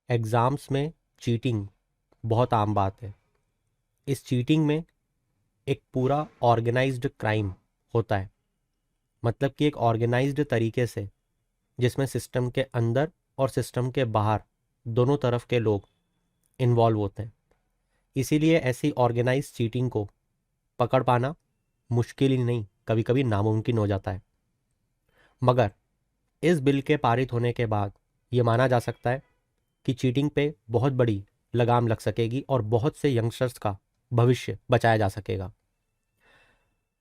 Exams में cheating बहुत आम बात है। इस चीटिंग में एक पूरा ऑर्गेनाइज्ड क्राइम होता है, मतलब कि एक ऑर्गेनाइज्ड तरीके से जिसमें सिस्टम के अंदर और सिस्टम के बाहर दोनों तरफ के लोग इन्वॉल्व होते हैं। इसीलिए ऐसी ऑर्गेनाइज चीटिंग को पकड़ पाना मुश्किल ही नहीं, कभी कभी नामुमकिन हो जाता है। मगर इस बिल के पारित होने के बाद ये माना जा सकता है कि चीटिंग पे बहुत बड़ी लगाम लग सकेगी और बहुत से यंगस्टर्स का भविष्य बचाया जा सकेगा।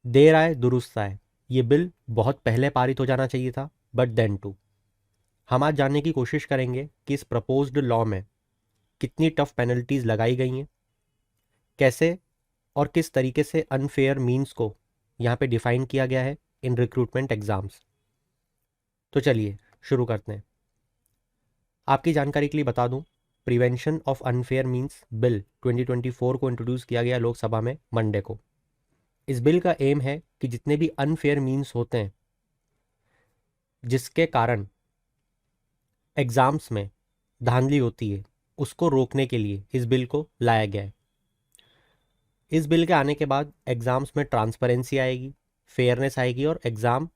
देर आए दुरुस्त आए, ये बिल बहुत पहले पारित हो जाना चाहिए था, बट देन टू। हम आज जानने की कोशिश करेंगे कि इस प्रपोज्ड लॉ में कितनी टफ पेनल्टीज लगाई गई हैं, कैसे और किस तरीके से अनफेयर मीन्स को यहाँ पे डिफाइन किया गया है इन रिक्रूटमेंट एग्जाम्स। तो चलिए शुरू करते हैं। आपकी जानकारी के लिए बता दूं, prevention of unfair means bill 2024 को इंट्रोड्यूस किया गया लोकसभा में मंडे को। इस बिल का एम है कि जितने भी अनफेयर मीन्स होते हैं जिसके कारण एग्जाम्स में धांधली होती है, उसको रोकने के लिए इस बिल को लाया गया है। इस बिल के आने के बाद एग्जाम्स में ट्रांसपेरेंसी आएगी, फेयरनेस आएगी और एग्ज़ाम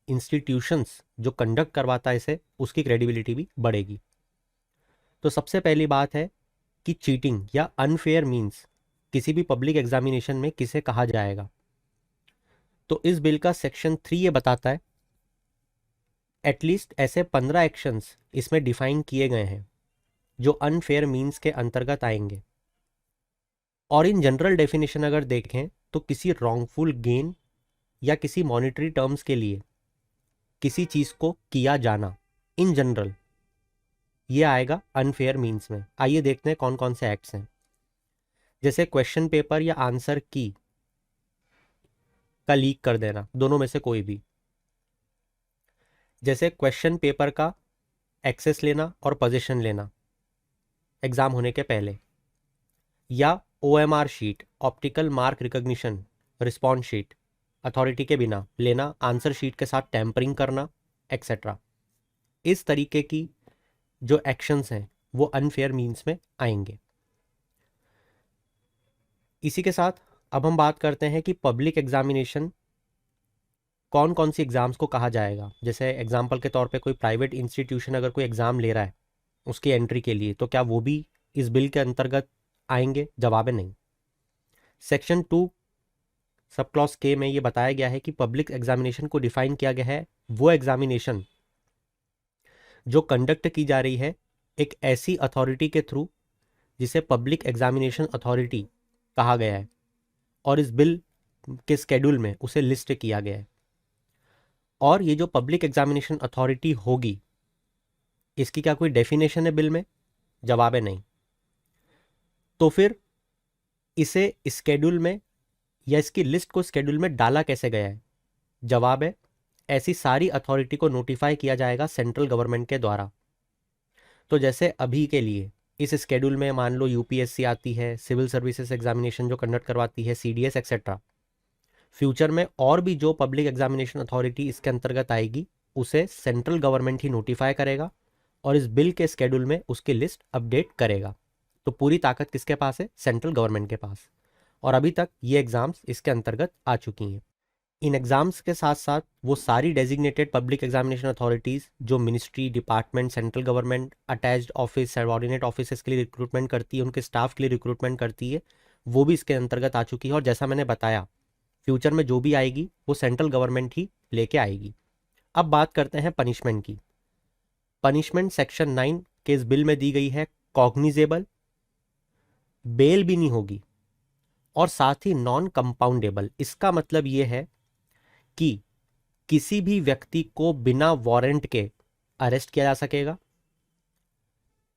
इंस्टीट्यूशंस जो कंडक्ट करवाता है इसे, उसकी क्रेडिबिलिटी भी बढ़ेगी। तो सबसे पहली बात है कि चीटिंग या अनफेयर मीन्स किसी भी पब्लिक एग्जामिनेशन में किसे कहा जाएगा। तो इस बिल का सेक्शन 3 ये बताता है एटलीस्ट ऐसे 15 एक्शंस इसमें डिफाइन किए गए हैं जो अनफेयर मीन्स के अंतर्गत आएंगे। और इन जनरल डेफिनेशन अगर देखें तो किसी रॉन्गफुल गेन या किसी मॉनिटरी टर्म्स के लिए किसी चीज़ को किया जाना, इन जनरल ये आएगा अनफेयर मीन्स में। आइए देखते हैं कौन कौन से एक्ट्स हैं। जैसे क्वेश्चन पेपर या आंसर की का लीक कर देना, दोनों में से कोई भी। जैसे क्वेश्चन पेपर का एक्सेस लेना और पोजीशन लेना एग्जाम होने के पहले, या OMR sheet, optical mark recognition response sheet, authority के बिना लेना, आंसर शीट के साथ टैंपरिंग करना, एक्सेट्रा। इस तरीके की जो एक्शंस हैं वो अनफेयर मीन्स में आएंगे। इसी के साथ अब हम बात करते हैं कि पब्लिक एग्जामिनेशन कौन कौन सी एग्ज़ाम्स को कहा जाएगा। जैसे एग्जाम्पल के तौर पे कोई प्राइवेट इंस्टीट्यूशन अगर कोई एग्ज़ाम ले रहा है उसकी एंट्री के लिए, तो क्या वो भी इस बिल के अंतर्गत आएंगे? जवाब है नहीं। सेक्शन 2 सब क्लॉज के में ये बताया गया है कि पब्लिक एग्जामिनेशन को डिफाइन किया गया है वो एग्जामिनेशन जो कंडक्ट की जा रही है एक ऐसी अथॉरिटी के थ्रू जिसे पब्लिक एग्जामिनेशन अथॉरिटी कहा गया है, और इस बिल के स्केड्यूल में उसे लिस्ट किया गया है। और ये जो पब्लिक एग्जामिनेशन अथॉरिटी होगी, इसकी क्या कोई डेफिनेशन है बिल में? जवाब है नहीं। तो फिर इसे स्केड्यूल में या इसकी लिस्ट को स्केड्यूल में डाला कैसे गया है? जवाब है ऐसी सारी अथॉरिटी को नोटिफाई किया जाएगा सेंट्रल गवर्नमेंट के द्वारा। तो जैसे अभी के लिए इस स्केड्यूल में मान लो यूपीएससी आती है, सिविल सर्विसेज एग्जामिनेशन जो कंडक्ट करवाती है, सीडीएस एक्सेट्रा। फ्यूचर में और भी जो पब्लिक एग्जामिनेशन अथॉरिटी इसके अंतर्गत आएगी उसे सेंट्रल गवर्नमेंट ही नोटिफाई करेगा और इस बिल के स्केड्यूल में उसकी लिस्ट अपडेट करेगा। तो पूरी ताकत किसके पास है? सेंट्रल गवर्नमेंट के पास। और अभी तक ये एग्ज़ाम्स इसके अंतर्गत आ चुकी हैं। इन एग्ज़ाम्स के साथ साथ वो सारी डेजिग्नेटेड पब्लिक एग्जामिनेशन अथॉरिटीज़ जो ministry, department, central government attached office, subordinate offices के लिए रिक्रूटमेंट करती है, उनके स्टाफ के लिए रिक्रूटमेंट करती है, वो भी इसके अंतर्गत आ चुकी है। और जैसा मैंने बताया, फ्यूचर में जो भी आएगी वो सेंट्रल गवर्नमेंट ही लेके आएगी। अब बात करते हैं पनिशमेंट की। पनिशमेंट सेक्शन 9 के इस बिल में दी गई है कॉग्निजेबल, बेल भी नहीं होगी, और साथ ही नॉन कंपाउंडेबल। इसका मतलब ये है कि किसी भी व्यक्ति को बिना वारंट के अरेस्ट किया जा सकेगा।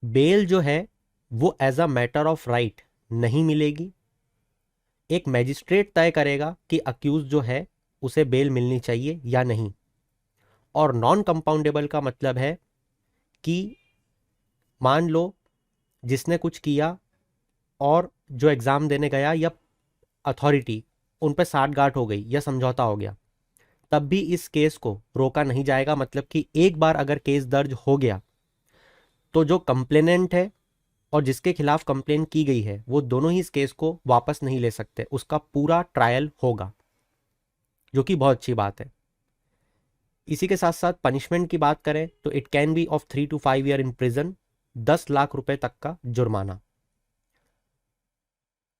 बेल जो है वो as a matter of right नहीं मिलेगी। एक मैजिस्ट्रेट तय करेगा कि अक्यूज जो है उसे बेल मिलनी चाहिए या नहीं। और नॉन कंपाउंडेबल का मतलब है कि मान लो जिसने कुछ किया और जो एग्ज़ाम देने गया या अथॉरिटी, उन पर साठगांठ हो गई या समझौता हो गया, तब भी इस केस को रोका नहीं जाएगा। मतलब कि एक बार अगर केस दर्ज हो गया तो जो कंप्लेनेंट है और जिसके खिलाफ कंप्लेन की गई है वो दोनों ही इस केस को वापस नहीं ले सकते, उसका पूरा ट्रायल होगा, जो कि बहुत अच्छी बात है। इसी के साथ साथ पनिशमेंट की बात करें तो it can be of 3 to 5 year in prison, 10 lakh रुपए तक का जुर्माना।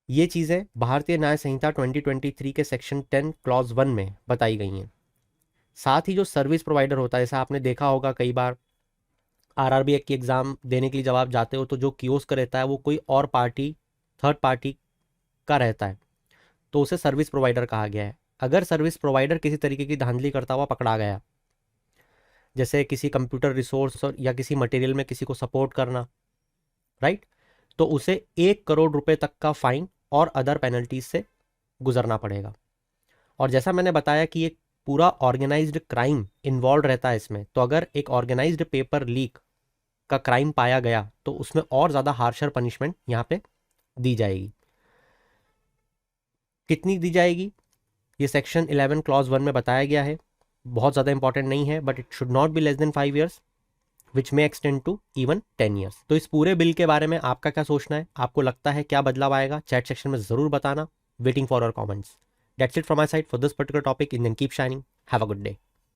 ये चीज़ें भारतीय न्याय संहिता 2023 के सेक्शन 10 क्लॉज 1 में बताई गई हैं। साथ ही जो सर्विस प्रोवाइडर होता है, जैसा आपने देखा होगा कई बार आरआरबी की एग्ज़ाम देने के लिए जब आप जाते हो तो जो कियोस्क रहता है वो कोई और पार्टी, थर्ड पार्टी का रहता है, तो उसे सर्विस प्रोवाइडर कहा गया है। अगर सर्विस प्रोवाइडर किसी तरीके की धांधली करता हुआ पकड़ा गया, जैसे किसी कंप्यूटर रिसोर्स या किसी मटेरियल में किसी को सपोर्ट करना, राइट, तो उसे 1 करोड़ रुपए तक का फाइन और अदर पेनल्टीज से गुजरना पड़ेगा। और जैसा मैंने बताया कि एक पूरा ऑर्गेनाइज्ड क्राइम इन्वॉल्व रहता है इसमें, तो अगर एक ऑर्गेनाइज्ड पेपर लीक का क्राइम पाया गया तो उसमें और ज़्यादा हार्शर पनिशमेंट यहाँ पे दी जाएगी। कितनी दी जाएगी ये सेक्शन 11 क्लॉज 1 में बताया गया है, बहुत ज़्यादा इंपॉर्टेंट नहीं है, but it should not be less than 5 years which may extend to even 10 years. तो इस पूरे बिल के बारे में आपका क्या सोचना है, आपको लगता है क्या बदलाव आएगा, चैट सेक्शन में ज़रूर बताना। Waiting for your comments. That's it from my side for this particular topic. In then keep shining, have a good day.